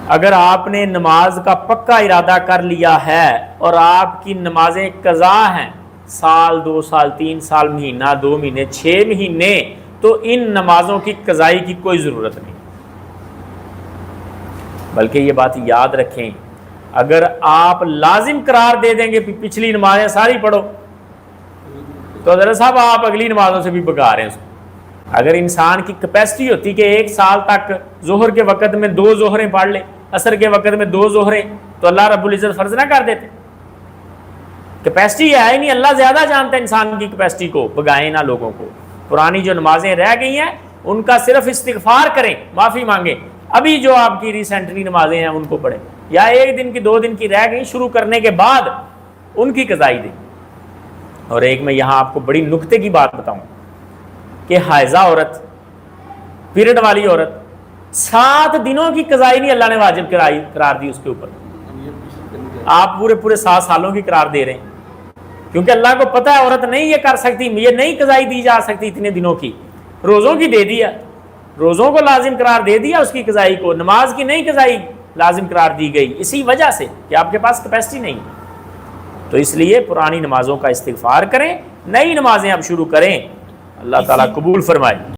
اگر آپ نے نماز کا پکا ارادہ کر لیا ہے اور آپ کی نمازیں قضا ہیں، سال 2 سال 3 سال، مہینہ 2 مہینے 6 مہینے، تو ان نمازوں کی قضائی کی کوئی ضرورت نہیں۔ بلکہ یہ بات یاد رکھیں، اگر آپ لازم قرار دے دیں گے پچھلی نمازیں ساری پڑھو، تو حضرت صاحب آپ اگلی نمازوں سے بھی بگا رہے ہیں اس کو۔ اگر انسان کی کیپیسٹی ہوتی کہ 1 سال تک ظہر کے وقت میں 2 ظہریں پڑھ لے، عصر کے وقت میں 2 ظہریں، تو اللہ رب العزت فرض نہ کر دیتے۔ کیپیسٹی ہے ہی نہیں، اللہ زیادہ جانتا ہے انسان کی کیپیسٹی کو، بگائیں نہ لوگوں کو۔ پرانی جو نمازیں رہ گئی ہیں ان کا صرف استغفار کریں، معافی مانگیں، ابھی جو آپ کی ریسنٹلی نمازیں ہیں ان کو پڑھیں، یا 1 دن کی 2 دن کی رہ گئی شروع کرنے کے بعد ان کی قضائی دیں۔ اور ایک میں یہاں آپ کو بڑی نکتے کی بات بتاؤں کہ حائضہ عورت، پیریڈ والی عورت، 7 دنوں کی قضائی نہیں اللہ نے واجب قرار دی اس کے اوپر، آپ پورے 7 سالوں کی قرار دے رہے ہیں، کیونکہ اللہ کو پتہ ہے عورت نہیں یہ کر سکتی، یہ نہیں قضائی دی جا سکتی اتنے دنوں کی۔ روزوں کی دے دیا، روزوں کو لازم قرار دے دیا اس کی قضائی کو، نماز کی نہیں قضائی لازم قرار دی گئی، اسی وجہ سے کہ آپ کے پاس کیپیسٹی نہیں۔ تو اس لیے پرانی نمازوں کا استغفار کریں، نئی نمازیں اب شروع کریں، اللہ تعالیٰ قبول فرمائے۔